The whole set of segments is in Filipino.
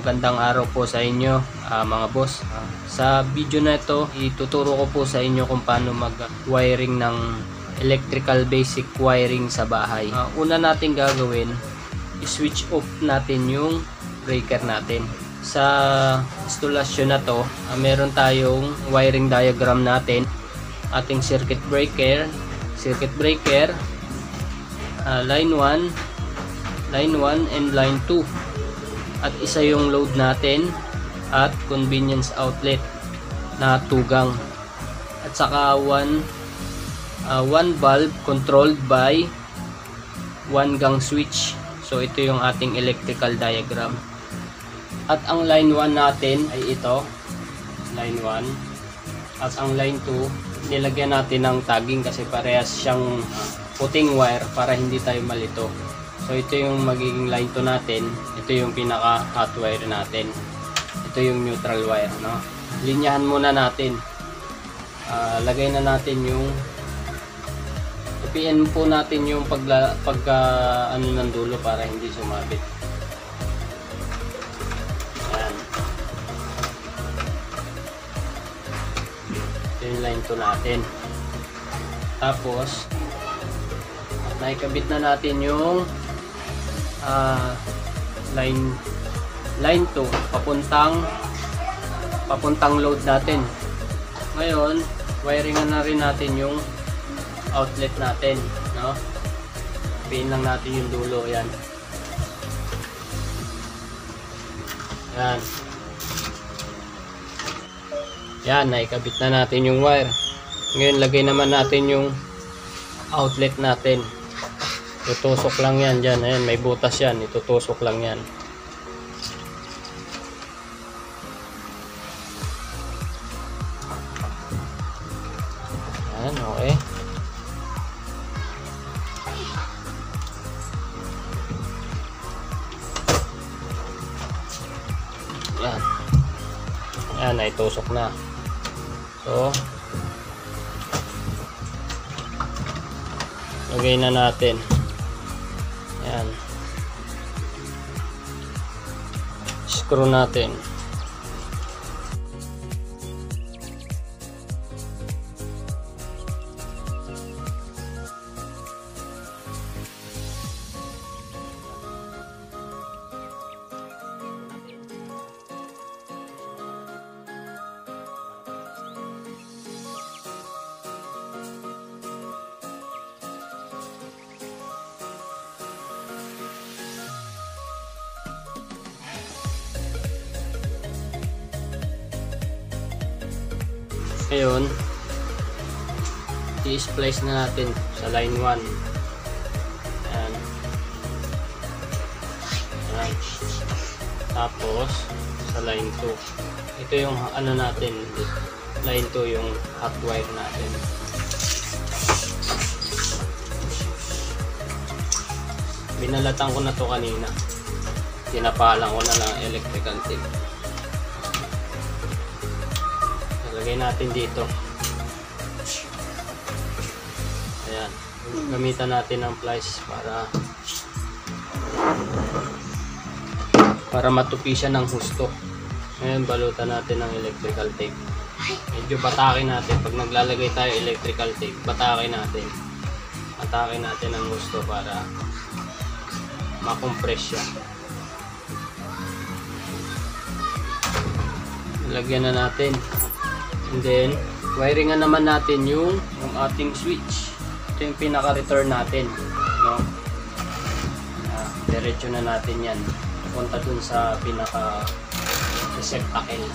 Magandang araw po sa inyo mga boss. Sa video na ito, ituturo ko po sa inyo kung paano mag-wiring ng electrical basic wiring sa bahay. Una natin gagawin, i-switch off natin yung breaker natin. Sa instalasyon na to, meron tayong wiring diagram natin. Ating circuit breaker, line 1 and line 2. At isa yung load natin at convenience outlet na tugang. At saka one valve controlled by 1 gang switch. So ito yung ating electrical diagram. At ang line 1 natin ay ito, line 1. At ang line 2, nilagyan natin ng tagging kasi parehas siyang puting wire para hindi tayo malito. So ito yung magiging line 2 natin. Ito yung pinaka hot wire natin. Ito yung neutral wire, no? Linyahan muna natin. Lagay na natin yung ipian po natin yung ano ng dulo para hindi sumabit. Ayan. Ito yung line 2 natin. Tapos naikabit na natin yung line 2 papuntang load natin. Ngayon, wiringan na rin natin yung outlet natin, no? Pin lang natin yung dulo, yan. Yan. Yan, naikabit na natin yung wire. Ngayon, lagay naman natin yung outlet natin. Tutusok lang yan dyan. Ayan, may butas yan. Itutusok lang yan. Ayan, okay. Ayan. Ayan, naitusok na. So, lagay na natin. Ayan. Screw natin. Ngayon, i-splice na natin sa line 1. Ayan. Ayan. Tapos, sa line 2. Ito yung ano natin, line 2 yung hot wire natin. Binalatan ko na to kanina. Tinapalan ko na lang electrical tape. Lagay natin dito. Ayan. Gamitan natin ng pliers para matupi siya ng husto. Ngayon, balutan natin ng electrical tape. Medyo batakin natin. Pag naglalagay tayo electrical tape, batakin natin. Batakin natin ng husto para makompress siya. Lagyan na natin. And then, wiringan naman natin yung ating switch. Ito yung pinaka-return natin, no? Diretso na natin yan. Punta dun sa pinaka-receptacle.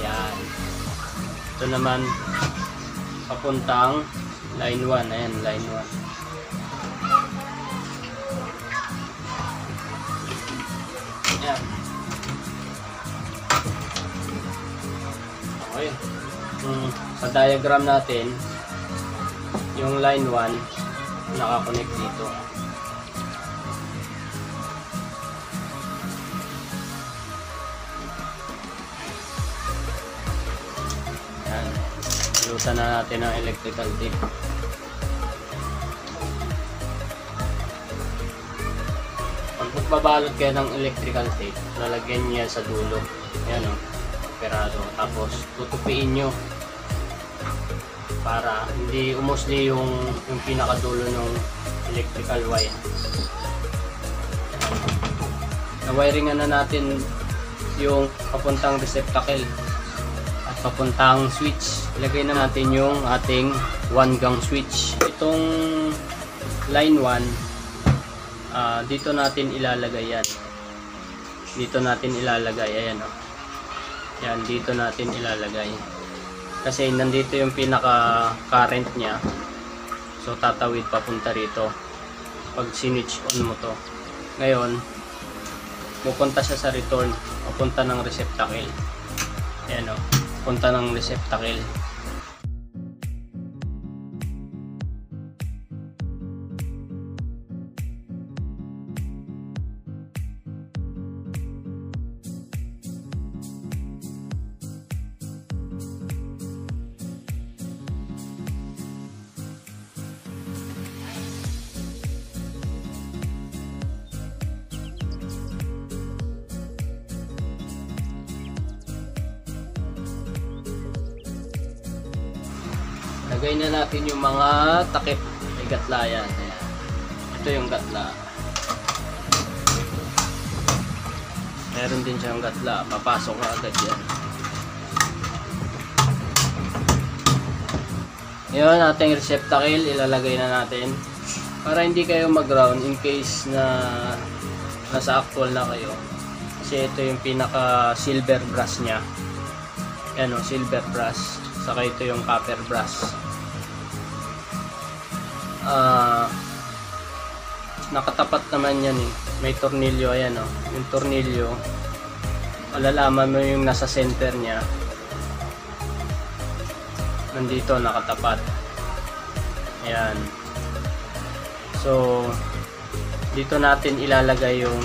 Ayan. Ito naman, papuntang line 1. Ayan, line 1. Ayan. Okay. Sa diagram natin, yung line 1 nakakonect dito. Yan. Lutan na natin ang electrical tape. magbabalot kayo ng electrical tape, lalagyan niya sa dulo. Ayan o, operado. Tapos tutupiin nyo para hindi umusli yung pinakadulo ng electrical wire. Na-wiringan na natin yung papuntang receptacle at papuntang switch. Ilagay na natin yung ating 1-gang switch. Itong line 1, dito natin ilalagay yan. Dito natin ilalagay. Ayan o. Yan, dito natin ilalagay. Kasi nandito yung pinaka current nya. So tatawid papunta rito pag sinwitch on mo to. Ngayon pupunta siya sa return, papunta ng receptacle. Ayan o, punta ng receptacle. Lagay na natin yung mga takip. May gatla yan. Ayan. Ito yung gatla. Meron din siyang gatla. Papasok na agad yan. Yun, ating receptacle. Ilalagay na natin. Para hindi kayo mag-ground in case na nasa actual na kayo. Kasi ito yung pinaka silver brass nya. Yan o, silver brass. Saka ito yung copper brass. Nakatapat naman yan eh. May tornilyo, ayan o. Yung tornilyo, malalaman mo yung nasa center nya. Nandito, nakatapat. Ayan. So, dito natin ilalagay yung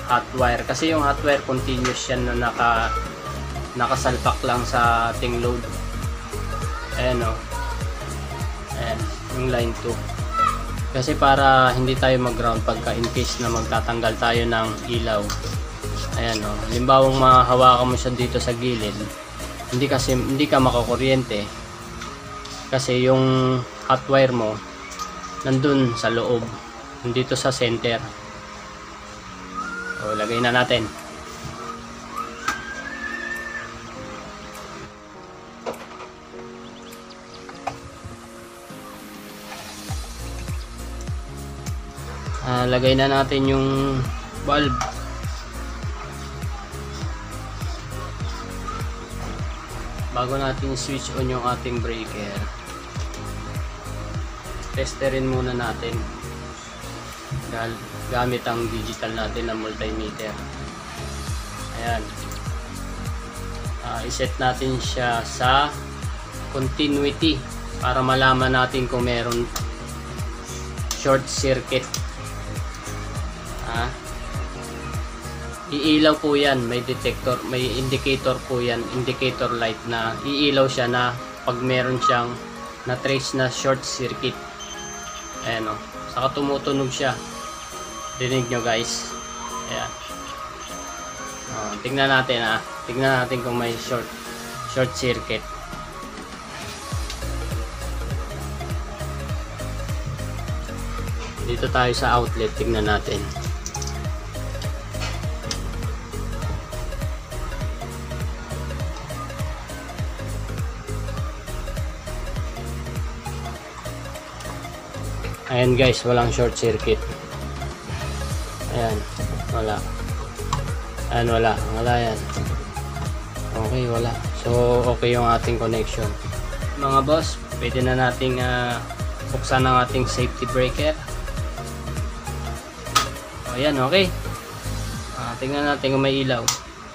hot wire. Kasi yung hot wire, continuous yan na nakasalpak lang sa ating load. Ayan o. Ayan, yung line 2. Kasi para hindi tayo mag-ground pagka in case na magtatanggal tayo ng ilaw. Ayan o. Halimbawa mahawakan mo siya dito sa gilid. Hindi ka makakuryente. Kasi yung hot wire mo nandun sa loob. Nandito sa center. So, lagay na natin. Lagay na natin yung bulb. Bago natin switch on yung ating breaker, testerin muna natin gamit ang digital natin na multimeter. Ayan. Iset natin siya sa continuity para malaman natin kung meron short circuit. Iilaw po yan, may detector, may indicator po yan, indicator light na iilaw siya na pag meron siyang na trace na short circuit. Ayan o, saka tumutunog siya. Dinig nyo guys. Ayan. Tingnan natin tingnan natin kung may short circuit. Dito tayo sa outlet, tingnan natin. Ayan guys, walang short circuit. Ayan, wala. Ayan, wala yan. Okay, wala. So, okay yung ating connection. Mga boss, pwede na nating buksan ang ating safety breaker. Ayan, okay. Tingnan natin kung may ilaw.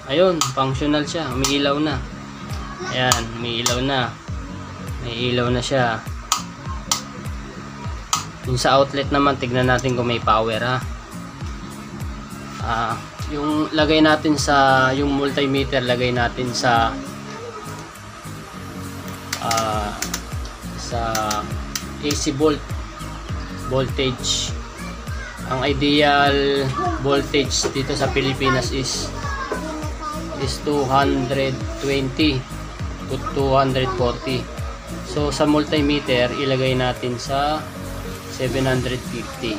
Ayun, functional siya. May ilaw na. Ayan, may ilaw na. May ilaw na siya. Yung sa outlet naman, tignan natin kung may power yung lagay natin sa yung multimeter, lagay natin sa AC voltage. Ang ideal voltage dito sa Pilipinas is 220 to 240. So sa multimeter ilagay natin sa 750.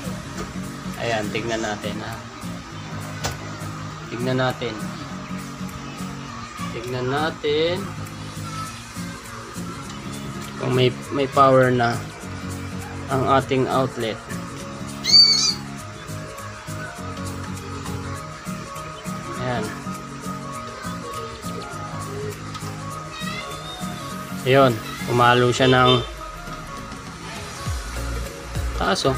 Ayan, tignan natin ha. Tignan natin kung may power na ang ating outlet. Ayan. Ayun, umalo siya ng taas oh.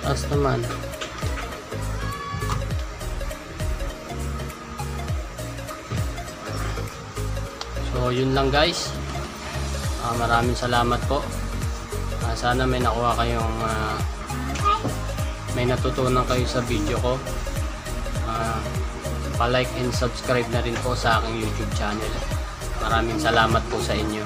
Taas naman. So yun lang guys. Maraming salamat po. Sana may nakuha kayong may natutunan kayo sa video ko. Pa-like and subscribe na rin po sa aking YouTube channel. Maraming salamat po sa inyo.